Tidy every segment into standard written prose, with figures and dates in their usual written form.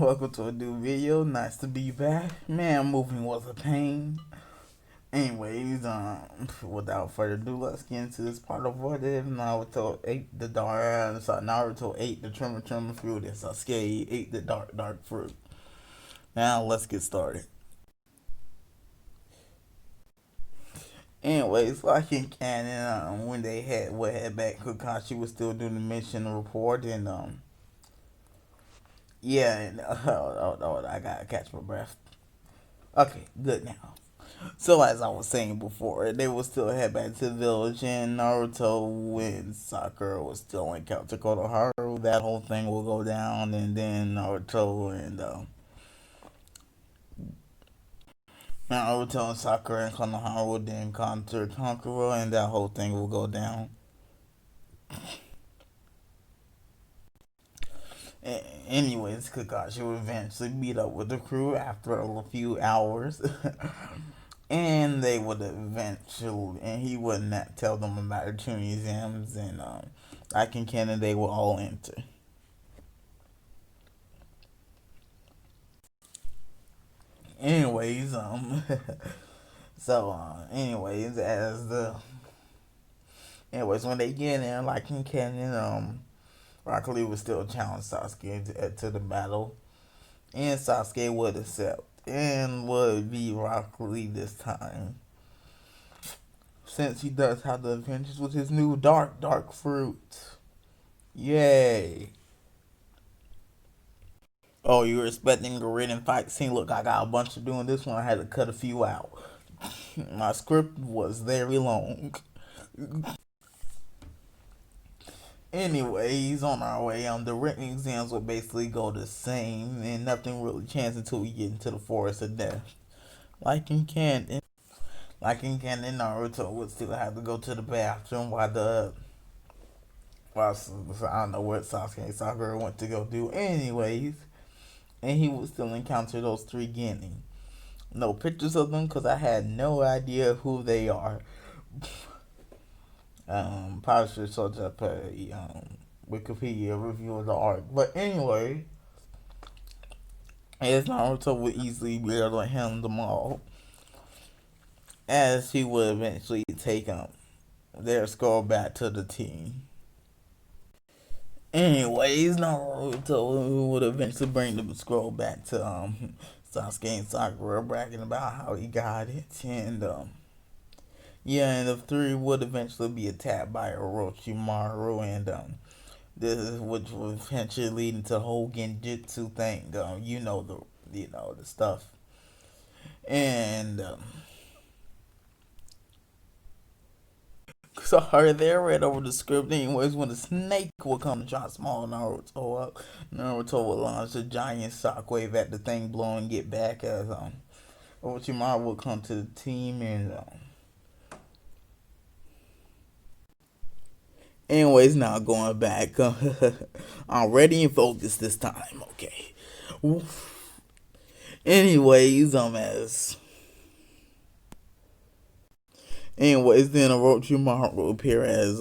welcome to a new video. Nice to be back. Man, moving was a pain. Anyways, without further ado, let's get into this part of what if Naruto ate the dark, Naruto ate the tremor fruit, and Sasuke ate the dark fruit. Now, let's get started. Anyways, like in canon, when they head back, Kakashi was still doing the mission report, and yeah, and I gotta catch my breath. Okay, good now. So as I was saying before, they will still head back to the village, and Naruto and Sakura was still encounter Konohamaru. That whole thing will go down, and then Naruto and Sakura and Konohamaru will then encounter Kankuro, and that whole thing will go down. Anyways, Kakashi will eventually meet up with the crew after a few hours. And they would eventually, and he would not tell them about the tuning exams, and like in Canada, they will all enter. Anyways, anyways, when they get in, like in Canada, Rock Lee would still challenge Sasuke to the battle, and Sasuke would accept and would be Rock Lee this time, since he does have the adventures with his new dark fruit. Yay! Oh, you were expecting a written fight scene? Look, I got a bunch of doing this one. I had to cut a few out. My script was very long. Anyways, on our way, the written exams will basically go the same, and nothing really changes until we get into the forest of death. Like in canon, Naruto would still have to go to the bathroom while I don't know what Sasuke and Sakura went to go do. Anyways, and he would still encounter those three Genin. No pictures of them because I had no idea who they are. Probably should search up a Wikipedia review of the arc. But anyway, as Naruto would easily be able to handle them all, as he would eventually take their skull back to the team. Anyways, Naruto would eventually bring the scroll back to Sasuke and Sakura, bragging about how he got it, and and the three would eventually be attacked by Orochimaru, and this is which will eventually lead into the whole Genjutsu thing. The stuff, and sorry, they read over the script. Anyways, when the snake will come to try to small Naruto up, Naruto will launch a giant shockwave at the thing, blow and get back as Orochimaru will come to the team, and anyways, now going back, I'm ready and focused this time. Okay. Anyways, then Orochimaru will appear as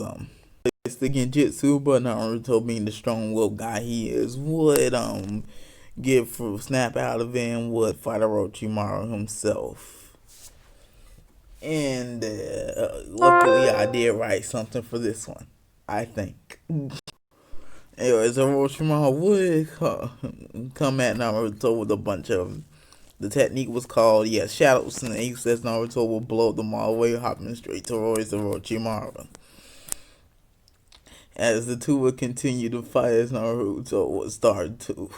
it's the Genjutsu, but Naruto, being the strong-willed guy he is, would get for snap out of it and would fight Orochimaru himself. And luckily, I did write something for this one, I think. Anyways, Orochimaru would come at Naruto with a bunch of. The technique was called, Shadow Snake, says Naruto will blow them all away, hopping straight towards Orochimaru. As the two would continue to fight, as Naruto would start to.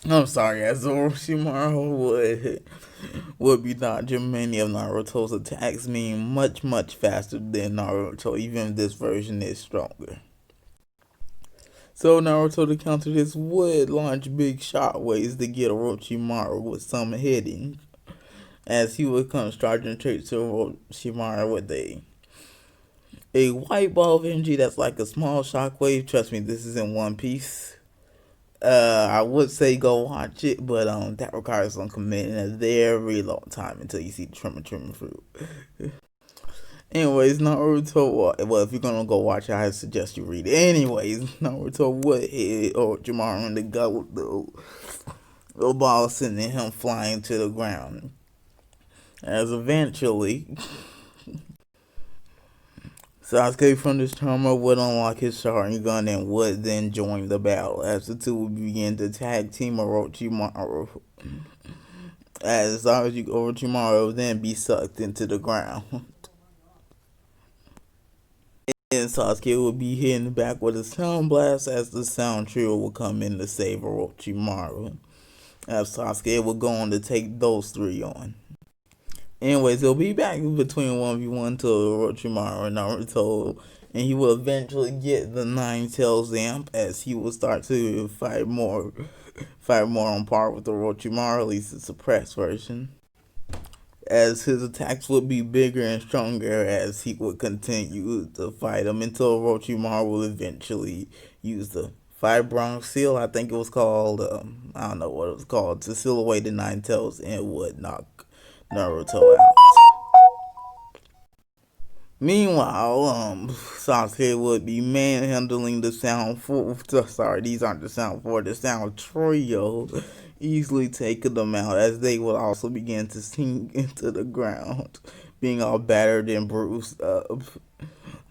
As Orochimaru would be dodging many of Naruto's attacks, being much faster than Naruto, even if this version is stronger. So Naruto, to counter this, would launch big shockwaves to get Orochimaru with some hitting, as he would come charging straight to Orochimaru with a white ball of energy that's like a small shockwave. Trust me, this is in One Piece. I would say go watch it, but that requires some commitment a very long time until you see the tremor fruit. Anyways, Naruto. Well, if you're gonna go watch it, I suggest you read it. Anyways, Naruto would hit Orochimaru in the gut with the ball, sending him flying to the ground. As eventually, Sasuke from this tremor would unlock his Sharingan and would then join the battle. As the two would begin to tag team Orochimaru, as Orochimaru would then be sucked into the ground. And Sasuke would be hit in the back with a sound blast as the sound trio would come in to save Orochimaru. As Sasuke would go on to take those three on. Anyways, he'll be back between 1v1 to Orochimaru and Naruto, and he will eventually get the Nine Tails Amp as he will start to fight more on par with Orochimaru, at least the suppressed version. As his attacks would be bigger and stronger as he would continue to fight him until Orochimaru will eventually use the Fibron Seal, I think it was called, I don't know what it was called, to seal away the Nine Tails and would knock Naruto out. Meanwhile, Sasuke would be manhandling the Sound Four. Sorry, these aren't the Sound Four. The Sound Trio, easily taking them out as they would also begin to sink into the ground, being all battered and bruised up.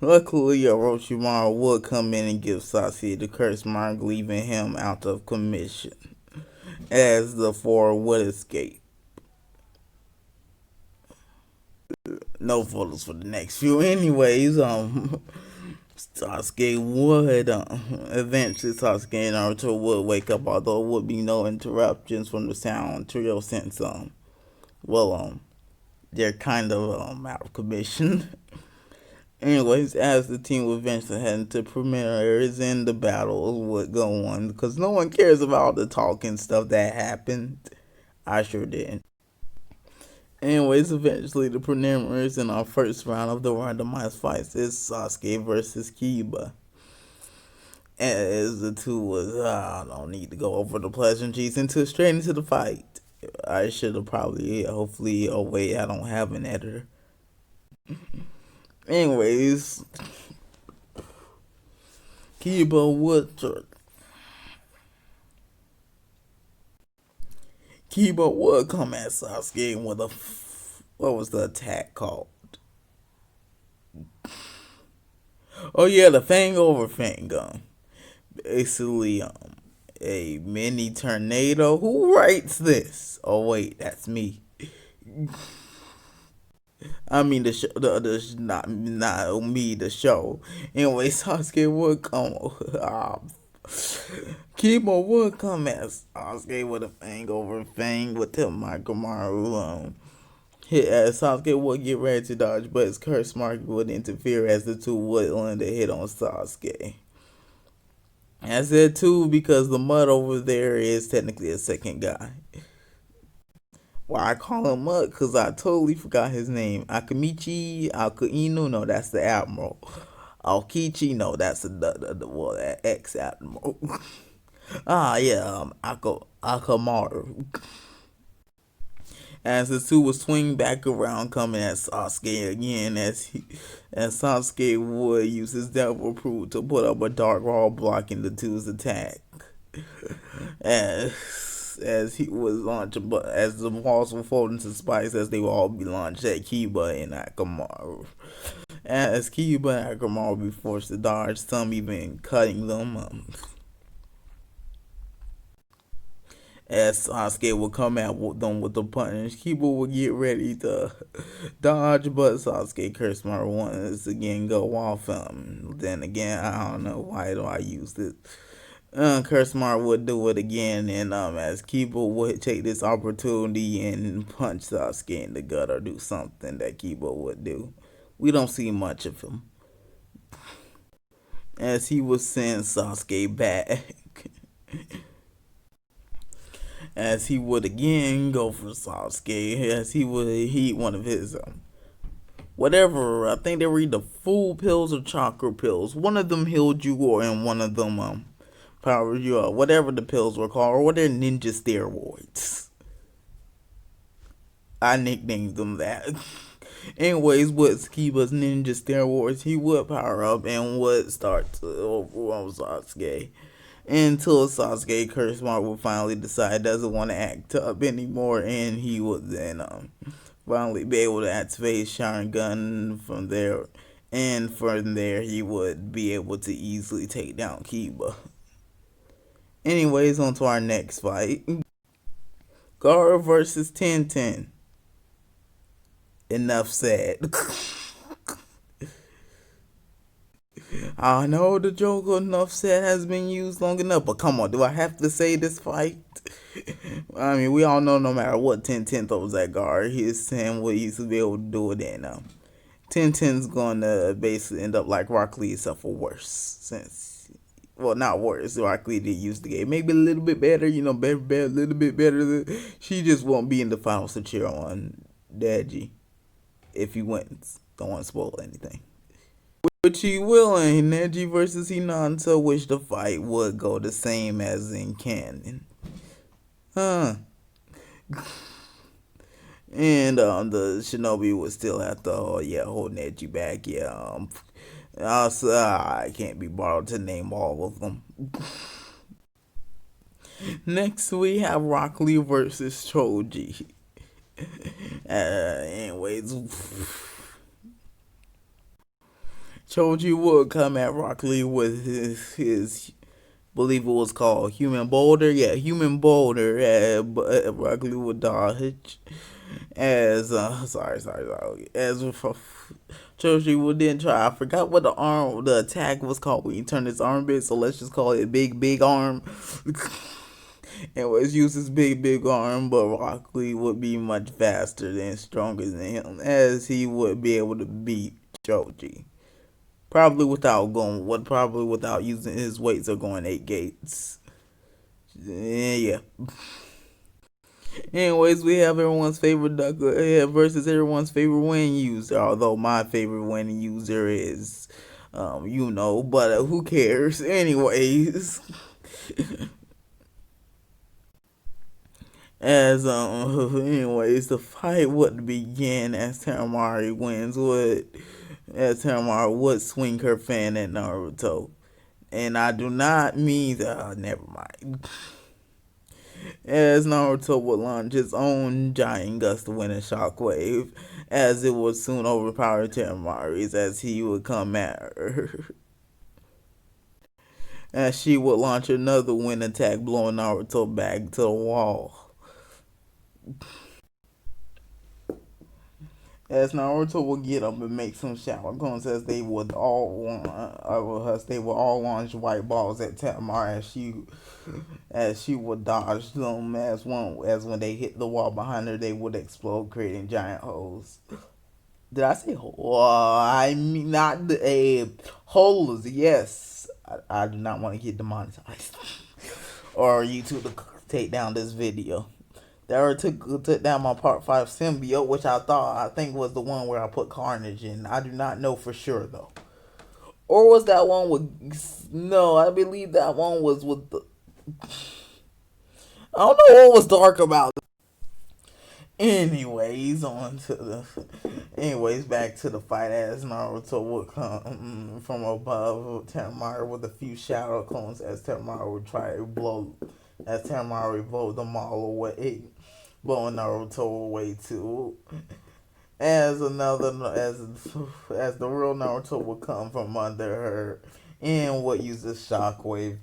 Luckily, Orochimaru would come in and give Sasuke the curse mark, leaving him out of commission, as the four would escape. No photos for the next few. Anyways, Sasuke would eventually Sasuke and Naruto would wake up, although there would be no interruptions from the Sound Trio since they're kind of out of commission. Anyways, as the team would eventually head into preliminaries and the battles would go on, because no one cares about all the talking stuff that happened. I sure didn't. Anyways, eventually the preliminaries in our first round of the randomized fights is Sasuke versus Kiba. As the two was, I don't need to go over the pleasantries straight into the fight. I should have probably, hopefully, oh wait, I don't have an editor. Anyways, Kiba would come at Sasuke with what was the attack called? Oh yeah, the Fang over Fang gun. Basically, a mini tornado. Who writes this? Oh wait, that's me. I mean the show, not me, the show. Anyway, Sasuke would come. Kiba would come at Sasuke with a Fang over Fang with the Micromaru. Hit as Sasuke would get ready to dodge, but his curse mark would interfere as the two would land a hit on Sasuke. I said two because the mud over there is technically a second guy. Why I call him Mud? Because I totally forgot his name. Akamichi Akainu, no, that's the Admiral. Aokichi, no, that's the ex-Admiral. Akamaru. As the two would swing back around, coming at Sasuke again, as Sasuke would use his Devil Fruit to put up a dark wall blocking the two's attack. As he was launching, but as the walls were folding to spikes, as they would all be launched at Kiba and Akamaru. As Kiba and Akamaru would be forced to dodge, some even cutting them. As Sasuke would come at them with the punch, Kiba would get ready to dodge, but Sasuke curse mark once again go off. Then again, I don't know why do I use this. Curse mark would do it again, and as Kiba would take this opportunity and punch Sasuke in the gut or do something that Kiba would do. We don't see much of him. As he would send Sasuke back. As he would again go for Sasuke, as he would heat one of his whatever, I think they were either fool pills or chakra pills. One of them healed you, and one of them powered you up. Whatever the pills were called, or they're ninja steroids. I nicknamed them that. Anyways, with Kiba's ninja steroids, he would power up and would start to overwhelm Sasuke. Until Sasuke Kurama would finally decide doesn't want to act up anymore, and he would then finally be able to activate Sharingan from there. And from there, he would be able to easily take down Kiba. Anyways, on to our next fight. Gaura versus Tenten. Enough said. I know the joke enough said has been used long enough, but come on, do I have to say this fight? I mean, we all know no matter what Tenten throws at Gaura, his Sam will easily be able to do it, and Tenten's gonna basically end up like Rock Lee except for worse. Since, well, not worse. Rock Lee did use the game. Maybe a little bit better, a little bit better. She just won't be in the finals to cheer on Daddy if he wins. Don't want to spoil anything. Which he will in Neji versus Hinata, which the fight would go the same as in canon. Huh. And the Shinobi would still have to hold Neji back. Also, I can't be borrowed to name all of them. Next we have Rock Lee versus Choji. Anyways, Choji would come at Rock Lee with his believe it was called Human Boulder. Yeah, Human Boulder. Rock Lee would dodge. As as Choji would then try. I forgot what the attack was called when you turn his arm big. So let's just call it big arm. And was use his big arm, but Rock Lee would be much faster and stronger than him, as he would be able to beat Choji. Probably without using his weights or going 8 gates. Yeah. Anyways, we have everyone's favorite duck versus everyone's favorite winning user. Although my favorite winning user is, but who cares? Anyways, anyways, the fight would begin as Tamar wins. As Tamar would swing her fan at Naruto, and I do not mean that. Never mind. As Naruto would launch his own giant gust of wind and shockwave, as it would soon overpower Tamari's as he would come at her. As she would launch another wind attack, blowing Naruto back to the wall. As Naruto would get up and make some shower guns as they would all launch white balls at Tamar as she would dodge them as when they hit the wall behind her they would explode, creating giant holes. Did I say hole? I mean not a holes. Yes, I do not want to get demonetized or YouTube to take down this video. They already took down my part 5 symbiote, which I think was the one where I put Carnage in. I do not know for sure though. Or was that one with? No, I believe that one was with the. I don't know what was dark about it. Anyways, back to the fight as Naruto would come from above Tamar with a few shadow clones as Tamar would try to blow them all away, blowing Naruto away too. As the real Naruto would come from under her and would use a shockwave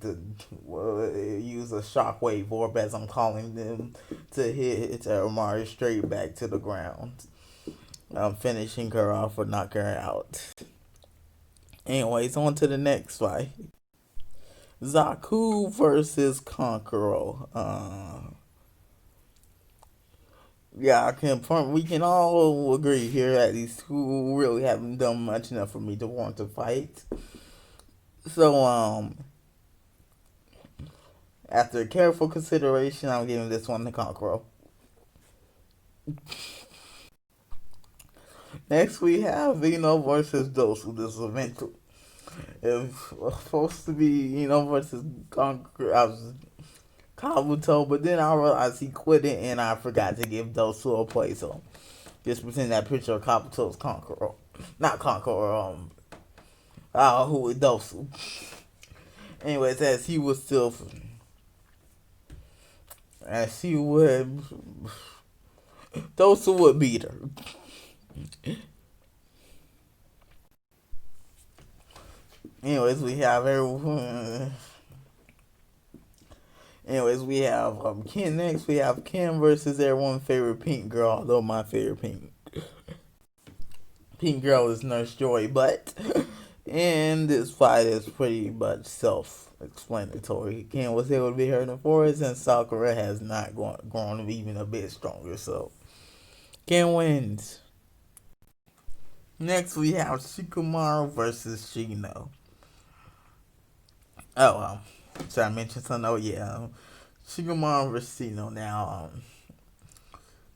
orb, as I'm calling them, to hit Tamari straight back to the ground, finishing her off or knock her out. Anyways, on to the next fight. Zaku versus Kankuro. Yeah, we can all agree here that these two really haven't done much enough for me to want to fight. So, after careful consideration, I'm giving this one to Kankuro. Next, we have Vino versus Dosu. This event is supposed to be versus Kabuto, but then I realized he quit it and I forgot to give Dosu a play. So Just pretend that picture of Kabuto's Conqueror. Not Conqueror, who was Dosu. Anyways, as he would, Dosu would beat her. Anyways, we have everyone. Anyways, we have Ken next. We have Ken versus everyone's favorite pink girl, although my favorite pink girl is Nurse Joy, but and this fight is pretty much self-explanatory. Ken was able to be hurt in the forest, and Sakura has not grown even a bit stronger, so Ken wins. Next, we have Shikamaru versus Shino. Oh, should I mention something? Oh, yeah. Shikamaru versus Shino. Now,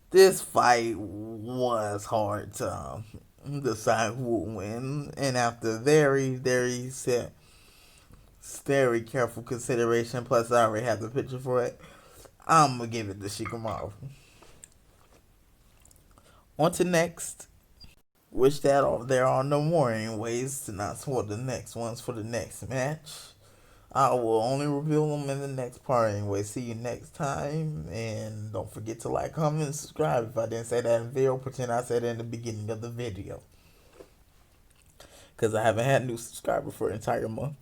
this fight was hard to decide who would win, and after very careful consideration, plus I already have the picture for it, I'm gonna give it to Shikamaru. On to next. Which there are no more anyways, to not spoil the next ones for the next match. I will only reveal them in the next part anyway. See you next time, and don't forget to like, comment, and subscribe. If I didn't say that in the video, pretend I said it in the beginning of the video, because I haven't had a new subscriber for an entire month.